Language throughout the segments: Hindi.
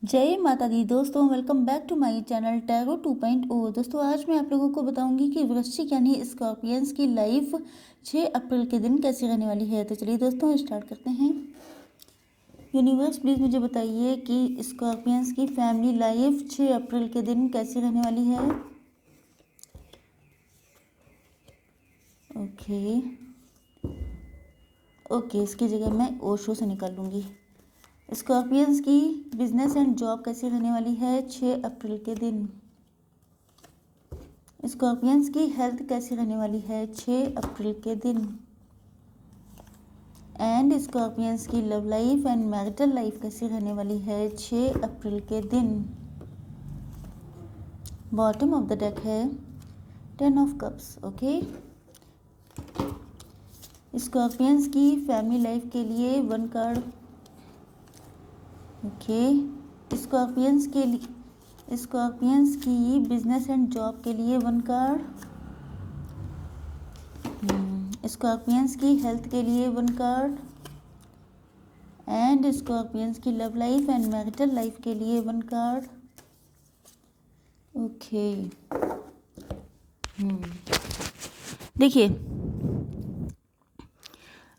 जय माता दी दोस्तों, welcome back to my channel tarot 2.0। दोस्तों आज मैं आप लोगों को बताऊंगी कि वृश्चिक यानी स्कॉर्पियंस की लाइफ 6 अप्रैल के दिन कैसी रहने वाली है। तो चलिए दोस्तों स्टार्ट करते हैं। यूनिवर्स प्लीज़ मुझे बताइए कि स्कॉर्पियंस की फैमिली लाइफ 6 अप्रैल के दिन कैसी रहने वाली है। ओके, इसकी जगह मैं ओशो से निकाल लूँगी। स्कॉर्पियंस की बिजनेस एंड जॉब कैसी रहने वाली है 6 अप्रैल के दिन। स्कॉर्पियंस की हेल्थ कैसी रहने वाली है 6 अप्रैल के दिन। एंड स्कॉर्पियंस की love life and marital life कैसी रहने वाली है 6 अप्रैल के दिन। बॉटम ऑफ द डेक है 10 ऑफ कप्स। ओके, स्कॉर्पियंस की फैमिली लाइफ के लिए 1 कार्ड। ओके, स्कॉर्पियंस की बिजनेस एंड जॉब के लिए 1 कार्ड। स्कॉर्पियंस की हेल्थ के लिए 1 कार्ड। एंड स्कॉर्पियंस की love life and marital life के लिए 1 कार्ड। ओके, देखिए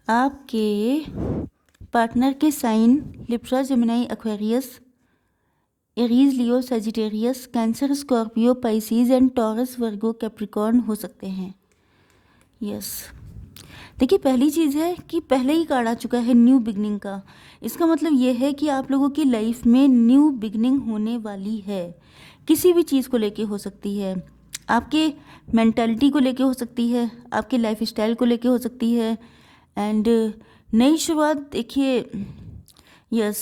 आपके पार्टनर के sign Libra, Gemini, Aquarius, Aries, Leo, Sagittarius, Cancer, Scorpio, Pisces and Taurus, Virgo, Capricorn हो सकते हैं। यस, देखिए पहली चीज़ है कि पहले ही कार्ड आ चुका है न्यू बिगनिंग का। इसका मतलब ये है कि आप लोगों की लाइफ में न्यू बिगनिंग होने वाली है। किसी भी चीज़ को लेके हो सकती है, आपके मेंटालिटी को लेके हो सकती है, आपके लाइफ स्टाइल को लेके हो सकती है। एंड नई शुरुआत देखिए, यस,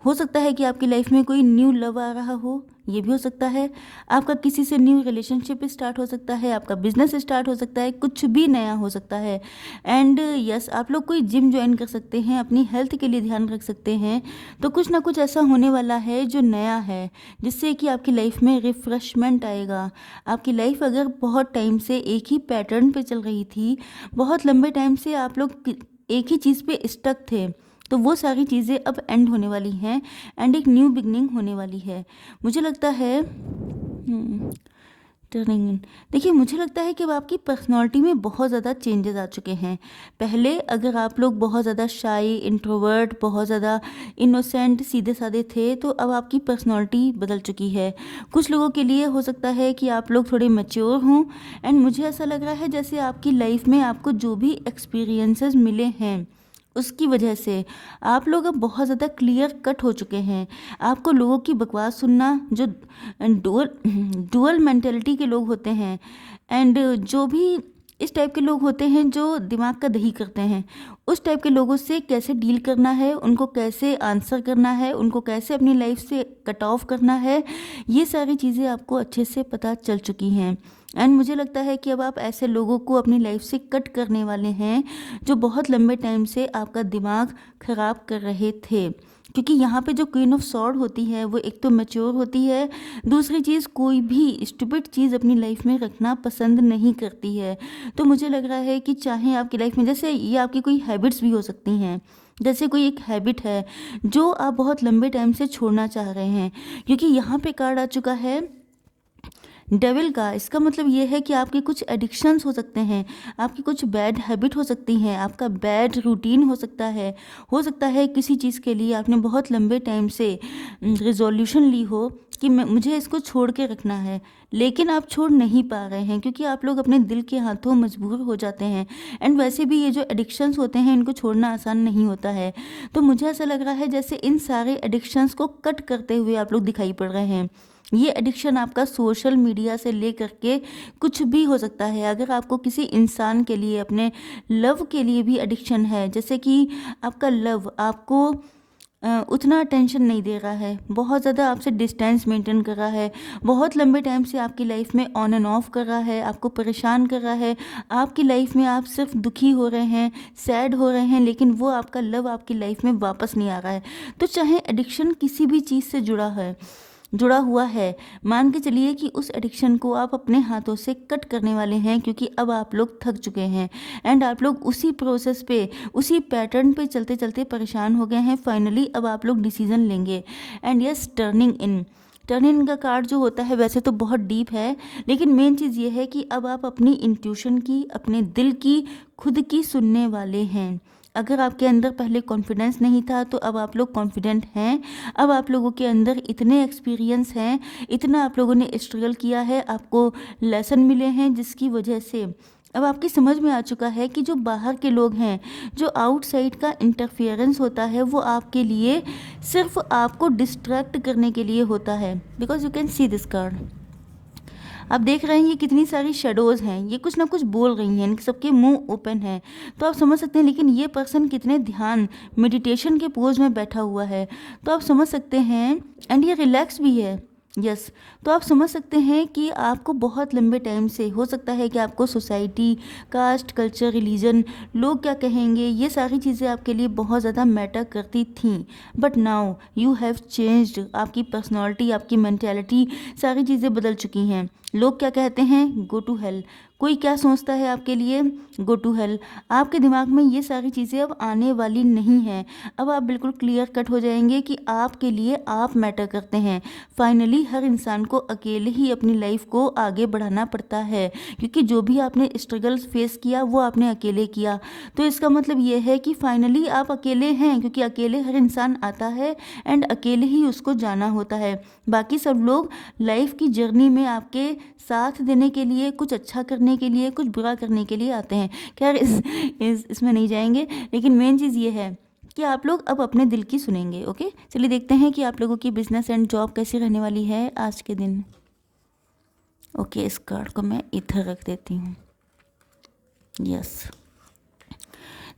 हो सकता है कि आपकी लाइफ में कोई न्यू लव आ रहा हो, ये भी हो सकता है। आपका किसी से न्यू रिलेशनशिप स्टार्ट हो सकता है, आपका बिजनेस स्टार्ट हो सकता है, कुछ भी नया हो सकता है। एंड यस, आप लोग कोई जिम ज्वाइन कर सकते हैं, अपनी हेल्थ के लिए ध्यान रख सकते हैं। तो कुछ ना कुछ ऐसा होने वाला है जो नया है, जिससे कि आपकी लाइफ में रिफ्रेशमेंट आएगा। आपकी लाइफ अगर बहुत टाइम से एक ही पैटर्न पे चल रही थी, बहुत लंबे टाइम से आप लोग एक ही चीज़ पे स्टक थे, तो वो सारी चीज़ें अब एंड होने वाली हैं एंड एक न्यू बिगनिंग होने वाली है। मुझे लगता है टर्निंग इन, देखिए मुझे लगता है कि अब आपकी पर्सनालिटी में बहुत ज़्यादा चेंजेस आ चुके हैं। पहले अगर आप लोग बहुत ज़्यादा शाई, इंट्रोवर्ट, बहुत ज़्यादा इनोसेंट, सीधे साधे थे, तो अब आपकी पर्सनालिटी बदल चुकी है। कुछ लोगों के लिए हो सकता है कि आप लोग थोड़े मैच्योर हों। एंड मुझे ऐसा लग रहा है जैसे आपकी लाइफ में आपको जो भी एक्सपीरियंसेस मिले हैं, उसकी वजह से आप लोग अब बहुत ज़्यादा क्लियर कट हो चुके हैं। आपको लोगों की बकवास सुनना, जो डुअल मेंटेलिटी के लोग होते हैं एंड जो भी इस टाइप के लोग होते हैं जो दिमाग का दही करते हैं, उस टाइप के लोगों से कैसे डील करना है, उनको कैसे आंसर करना है, उनको कैसे अपनी लाइफ से कट ऑफ करना है, ये सारी चीज़ें आपको अच्छे से पता चल चुकी हैं। एंड मुझे लगता है कि अब आप ऐसे लोगों को अपनी लाइफ से कट करने वाले हैं जो बहुत लंबे टाइम से आपका दिमाग ख़राब कर रहे थे। क्योंकि यहाँ पे जो क्वीन ऑफ सॉर्ड होती है वो एक तो मैच्योर होती है, दूसरी चीज़ कोई भी स्टूपिड चीज़ अपनी लाइफ में रखना पसंद नहीं करती है। तो मुझे लग रहा है कि चाहे आपकी लाइफ में, जैसे ये आपकी कोई हैबिट्स भी हो सकती हैं, जैसे कोई एक हैबिट है जो आप बहुत लंबे टाइम से छोड़ना चाह रहे हैं, क्योंकि यहाँ पे कार्ड आ चुका है डेविल का। इसका मतलब ये है कि आपके कुछ एडिक्शंस हो सकते हैं, आपकी कुछ बैड हैबिट हो सकती हैं, आपका बैड रूटीन हो सकता है किसी चीज़ के लिए आपने बहुत लंबे टाइम से रिजोल्यूशन ली हो कि मुझे इसको छोड़ के रखना है, लेकिन आप छोड़ नहीं पा रहे हैं क्योंकि आप लोग अपने दिल के हाथों मजबूर हो जाते हैं। एंड वैसे भी ये जो एडिक्शंस होते हैं इनको छोड़ना आसान नहीं होता है। तो मुझे ऐसा लग रहा है जैसे इन सारे एडिक्शंस को कट करते हुए आप लोग दिखाई पड़ रहे हैं। ये एडिक्शन आपका सोशल मीडिया से लेकर के कुछ भी हो सकता है। अगर आपको किसी इंसान के लिए, अपने लव के लिए भी एडिक्शन है, जैसे कि आपका लव आपको उतना अटेंशन नहीं दे रहा है, बहुत ज़्यादा आपसे डिस्टेंस मेंटेन कर रहा है, बहुत लंबे टाइम से आपकी लाइफ में ऑन एंड ऑफ कर रहा है, आपको परेशान कर रहा है, आपकी लाइफ में आप सिर्फ दुखी हो रहे हैं, सैड हो रहे हैं, लेकिन वो आपका लव आपकी लाइफ में वापस नहीं आ रहा है। तो चाहे एडिक्शन किसी भी चीज़ से जुड़ा है, जुड़ा हुआ है। मान के चलिए कि उस एडिक्शन को आप अपने हाथों से कट करने वाले हैं, क्योंकि अब आप लोग थक चुके हैं एंड आप लोग उसी प्रोसेस पे, उसी पैटर्न पे चलते चलते परेशान हो गए हैं। फाइनली अब आप लोग डिसीजन लेंगे एंड यस, टर्न इन का कार्ड जो होता है वैसे तो बहुत डीप है, लेकिन मेन चीज़ ये है कि अब आप अपनी इंट्यूशन की, अपने दिल की, खुद की सुनने वाले हैं। अगर आपके अंदर पहले कॉन्फिडेंस नहीं था तो अब आप लोग कॉन्फिडेंट हैं। अब आप लोगों के अंदर इतने एक्सपीरियंस हैं, इतना आप लोगों ने स्ट्रगल किया है, आपको लेसन मिले हैं, जिसकी वजह से अब आपकी समझ में आ चुका है कि जो बाहर के लोग हैं, जो आउटसाइड का इंटरफियरेंस होता है, वो आपके लिए सिर्फ आपको डिस्ट्रैक्ट करने के लिए होता है। Because you can see this card, आप देख रहे हैं ये कितनी सारी शेडोज़ हैं, ये कुछ ना कुछ बोल रही हैं, इनके सबके मुंह ओपन है, तो आप समझ सकते हैं। लेकिन ये पर्सन कितने ध्यान, मेडिटेशन के पोज में बैठा हुआ है, तो आप समझ सकते हैं। एंड ये रिलैक्स भी है, यस। तो आप समझ सकते हैं कि आपको बहुत लंबे टाइम से हो सकता है कि आपको सोसाइटी, कास्ट, कल्चर, रिलीजन, लोग क्या कहेंगे, ये सारी चीज़ें आपके लिए बहुत ज़्यादा मैटर करती थीं। But now you have changed, आपकी पर्सनालिटी, आपकी मेंटालिटी, सारी चीज़ें बदल चुकी हैं। लोग क्या कहते हैं, गो टू हेल। कोई क्या सोचता है आपके लिए, गो टू हेल। आपके दिमाग में ये सारी चीज़ें अब आने वाली नहीं हैं। अब आप बिल्कुल क्लियर कट हो जाएंगे कि आपके लिए आप मैटर करते हैं। फाइनली हर इंसान को अकेले ही अपनी लाइफ को आगे बढ़ाना पड़ता है, क्योंकि जो भी आपने स्ट्रगल्स फेस किया वो आपने अकेले किया। तो इसका मतलब ये है कि फाइनली आप अकेले हैं, क्योंकि अकेले हर इंसान आता है एंड अकेले ही उसको जाना होता है। बाकी सब लोग लाइफ की जर्नी में आपके साथ देने के लिए, कुछ अच्छा करने के लिए, कुछ बुरा करने के लिए आते हैं। खैर इसमें नहीं जाएंगे, लेकिन मेन चीज़ ये है कि आप लोग अब अपने दिल की सुनेंगे। ओके, चलिए देखते हैं कि आप लोगों की बिजनेस एंड जॉब कैसी रहने वाली है आज के दिन। ओके, इस कार्ड को मैं इधर रख देती हूँ। यस,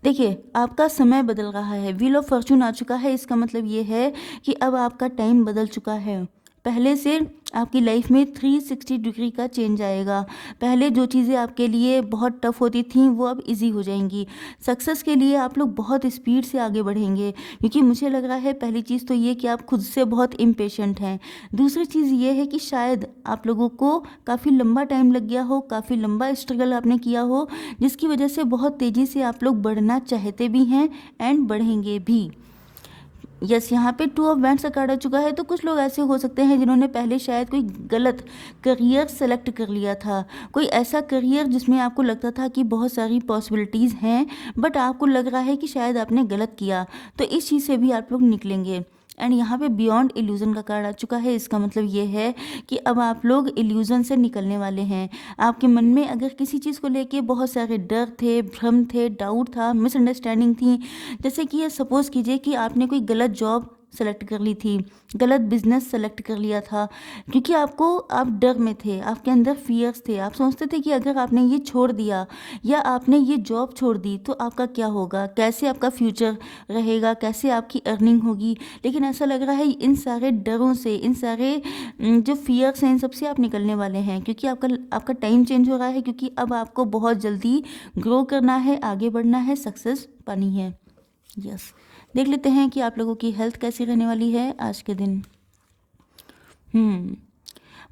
देखिए आपका समय बदल रहा है, व्हील ऑफ फॉर्चून आ चुका है। इसका मतलब ये है कि अब आपका टाइम बदल चुका है। पहले से आपकी लाइफ में 360 डिग्री का चेंज आएगा। पहले जो चीज़ें आपके लिए बहुत टफ होती थी वो अब इजी हो जाएंगी। सक्सेस के लिए आप लोग बहुत स्पीड से आगे बढ़ेंगे, क्योंकि मुझे लग रहा है पहली चीज़ तो ये कि आप खुद से बहुत इम्पेशेंट हैं। दूसरी चीज़ ये है कि शायद आप लोगों को काफ़ी लंबा टाइम लग गया हो, काफ़ी लंबा स्ट्रगल आपने किया हो, जिसकी वजह से बहुत तेज़ी से आप लोग बढ़ना चाहते भी हैं एंड बढ़ेंगे भी। यस, यहाँ पे 2 ऑफ वैंड्स का कार्ड आ चुका है। तो कुछ लोग ऐसे हो सकते हैं जिन्होंने पहले शायद कोई गलत करियर सेलेक्ट कर लिया था, कोई ऐसा करियर जिसमें आपको लगता था कि बहुत सारी पॉसिबिलिटीज़ हैं, बट आपको लग रहा है कि शायद आपने गलत किया। तो इस चीज़ से भी आप लोग निकलेंगे। एंड यहाँ पे बियॉन्ड इल्यूज़न का कार्ड आ चुका है। इसका मतलब ये है कि अब आप लोग इल्यूज़न से निकलने वाले हैं। आपके मन में अगर किसी चीज़ को लेके बहुत सारे डर थे, भ्रम थे, डाउट था, मिसअंडरस्टैंडिंग थी, जैसे कि ये सपोज़ कीजिए कि आपने कोई गलत जॉब सेलेक्ट कर ली थी, गलत बिजनेस सेलेक्ट कर लिया था, क्योंकि आप डर में थे, आपके अंदर फियर्स थे। आप सोचते थे कि अगर आपने ये छोड़ दिया या आपने ये जॉब छोड़ दी तो आपका क्या होगा, कैसे आपका फ्यूचर रहेगा, कैसे आपकी अर्निंग होगी। लेकिन ऐसा लग रहा है इन सारे डरों से, इन सारे जो फियर्स हैं, इन सबसे आप निकलने वाले हैं, क्योंकि आपका टाइम चेंज हो रहा है, क्योंकि अब आपको बहुत जल्दी ग्रो करना है, आगे बढ़ना है, सक्सेस पानी है। यस, देख लेते हैं कि आप लोगों की हेल्थ कैसी रहने वाली है आज के दिन।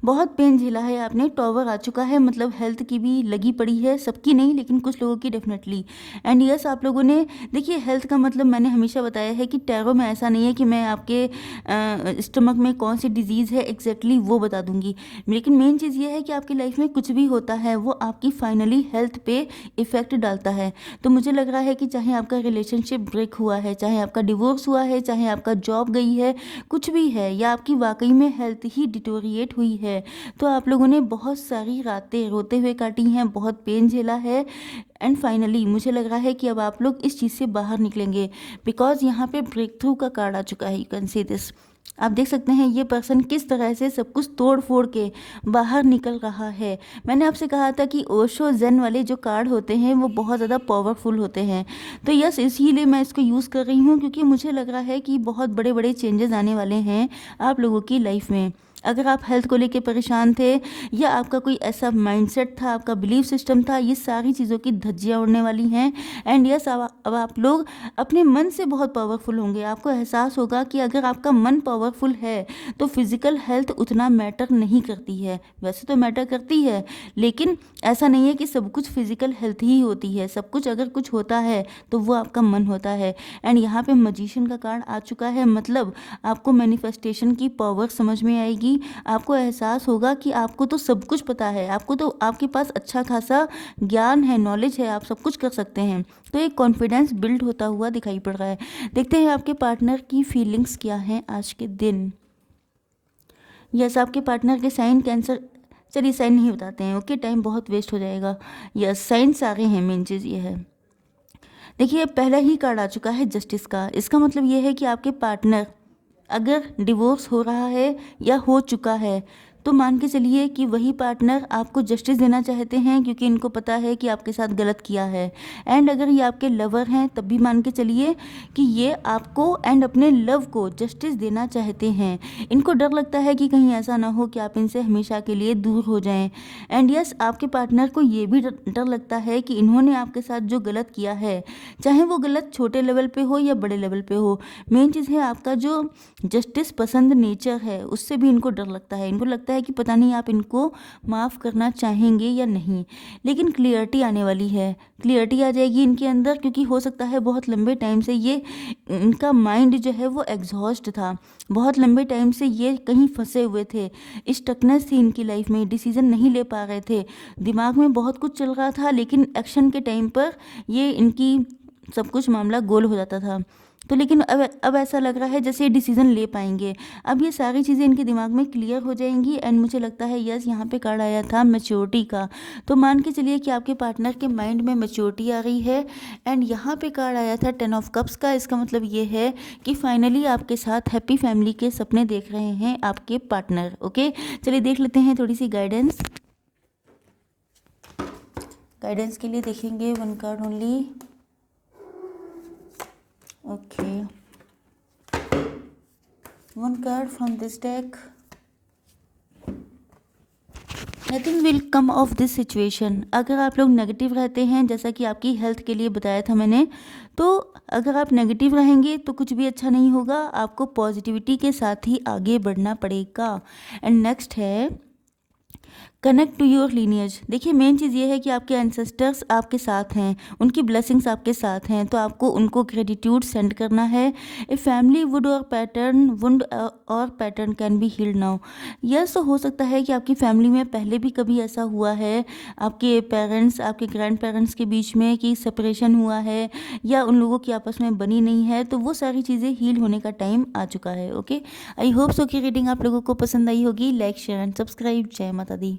बहुत पेन झेला है आपने, टॉवर आ चुका है, मतलब हेल्थ की भी लगी पड़ी है, सबकी नहीं लेकिन कुछ लोगों की डेफिनेटली। एंड यस, आप लोगों ने देखिए हेल्थ का मतलब मैंने हमेशा बताया है कि टैरो में ऐसा नहीं है कि मैं आपके स्टमक में कौन सी डिजीज़ है एग्जैक्टली वो बता दूंगी, लेकिन मेन चीज़ ये है कि आपकी लाइफ में कुछ भी होता है वो आपकी फाइनली हेल्थ पे इफ़ेक्ट डालता है। तो मुझे लग रहा है कि चाहे आपका रिलेशनशिप ब्रेक हुआ है, चाहे आपका डिवोर्स हुआ है, चाहे आपका जॉब गई है, कुछ भी है, या आपकी वाकई में हेल्थ ही डिटोरिएट हुई है, तो आप लोगों ने बहुत सारी रातें रोते हुए काटी हैं, बहुत पेन झेला है। एंड फाइनली मुझे लग रहा है कि अब आप लोग इस चीज़ से बाहर निकलेंगे, बिकॉज यहाँ पे ब्रेक थ्रू का कार्ड आ चुका है। यू कैन सी दिस, आप देख सकते हैं ये पर्सन किस तरह से सब कुछ तोड़ फोड़ के बाहर निकल रहा है। मैंने आपसे कहा था कि ओशो जेन वाले जो कार्ड होते हैं वो बहुत ज़्यादा पावरफुल होते हैं। तो यस, इसीलिए मैं इसको यूज़ कर रही हूँ, क्योंकि मुझे लग रहा है कि बहुत बड़े बड़े चेंजेस आने वाले हैं आप लोगों की लाइफ में। अगर आप हेल्थ को लेके परेशान थे या आपका कोई ऐसा माइंडसेट था, आपका बिलीफ सिस्टम था, ये सारी चीज़ों की धज्जियाँ उड़ने वाली हैं। एंड यस, अब आप लोग अपने मन से बहुत पावरफुल होंगे। आपको एहसास होगा कि अगर आपका मन पावरफुल है तो फिज़िकल हेल्थ उतना मैटर नहीं करती है। वैसे तो मैटर करती है, लेकिन ऐसा नहीं है कि सब कुछ फिज़िकल हेल्थ ही होती है। सब कुछ अगर कुछ होता है तो वो आपका मन होता है। एंड यहाँ पे मजिशियन का कार्ड आ चुका है, मतलब आपको मैनिफेस्टेशन की पावर समझ में आएगी। आपको एहसास होगा कि आपको तो सब कुछ पता है, आपको तो आपके पास अच्छा खासा ज्ञान है, नॉलेज है, आप सब कुछ कर सकते हैं। तो एक कॉन्फिडेंस बिल्ड होता हुआ दिखाई पड़ रहा है। देखते हैं आपके पार्टनर की फीलिंग्स क्या हैं आज के दिन। यस, आपके पार्टनर के साइन कैंसर, चलिए साइन नहीं बताते हैं, ओके, टाइम बहुत वेस्ट हो जाएगा। यस, साइंस आ गए हैं, मेन चीज़ ये है। देखिए, पहला ही कार्ड आ चुका है जस्टिस का। इसका मतलब ये है कि आपके पार्टनर अगर डिवोर्स हो रहा है या हो चुका है तो मान के चलिए कि वही पार्टनर आपको जस्टिस देना चाहते हैं, क्योंकि इनको पता है कि आपके साथ गलत किया है। एंड अगर ये आपके लवर हैं तब भी मान के चलिए कि ये आपको एंड अपने लव को जस्टिस देना चाहते हैं। इनको डर लगता है कि कहीं ऐसा ना हो कि आप इनसे हमेशा के लिए दूर हो जाएं। एंड यस, आपके पार्टनर को ये भी डर लगता है कि इन्होंने आपके साथ जो गलत किया है, चाहे वो गलत छोटे लेवल पे हो या बड़े लेवल पे हो, मेन चीज़ है आपका जो जस्टिस पसंद नेचर है, उससे भी इनको डर लगता है। इनको लगता है कि पता नहीं आप इनको माफ़ करना चाहेंगे या नहीं। लेकिन क्लियरिटी आने वाली है, क्लियरिटी आ जाएगी इनके अंदर, क्योंकि हो सकता है बहुत लंबे टाइम से ये इनका माइंड जो है वो एग्जॉस्ट था। बहुत लंबे टाइम से ये कहीं फंसे हुए थे, स्टकनेस थी इनकी लाइफ में, डिसीजन नहीं ले पा रहे थे। दिमाग में बहुत कुछ चल रहा था, लेकिन एक्शन के टाइम पर ये इनकी सब कुछ मामला गोल हो जाता था। तो लेकिन अब ऐसा लग रहा है जैसे ये डिसीज़न ले पाएंगे। अब ये सारी चीज़ें इनके दिमाग में क्लियर हो जाएंगी। एंड मुझे लगता है यस, यहाँ पे कार्ड आया था मैच्योरिटी का, तो मान के चलिए कि आपके पार्टनर के माइंड में मैच्योरिटी आ रही है। एंड यहाँ पे कार्ड आया था 10 ऑफ कप्स का। इसका मतलब ये है कि फाइनली आपके साथ हैप्पी फैमिली के सपने देख रहे हैं आपके पार्टनर। ओके, चलिए देख लेते हैं थोड़ी सी गाइडेंस। गाइडेंस के लिए देखेंगे one card only. Okay, one card from this deck. Nothing will come of this situation. अगर आप लोग नेगेटिव रहते हैं, जैसा कि आपकी हेल्थ के लिए बताया था मैंने, तो अगर आप नेगेटिव रहेंगे तो कुछ भी अच्छा नहीं होगा। आपको पॉजिटिविटी के साथ ही आगे बढ़ना पड़ेगा। एंड नेक्स्ट है कनेक्ट टू योर लीनियज। देखिए, मेन चीज़ ये है कि आपके एंसेस्टर्स आपके साथ हैं, उनकी ब्लेसिंग्स आपके साथ हैं, तो आपको उनको ग्रेटिट्यूड सेंड करना है। ए फैमिली वुड और pattern can be healed now. Yes, तो हो सकता है कि आपकी फैमिली में पहले भी कभी ऐसा हुआ है, आपके पेरेंट्स आपके ग्रैंड पेरेंट्स के बीच में कि सेपरेशन हुआ है या उन लोगों की आपस में बनी नहीं है, तो वो सारी चीज़ें हील होने का टाइम आ चुका है। ओके, आई होप सो कि रीडिंग आप लोगों को पसंद आई होगी। Like share and subscribe. जय माता दी।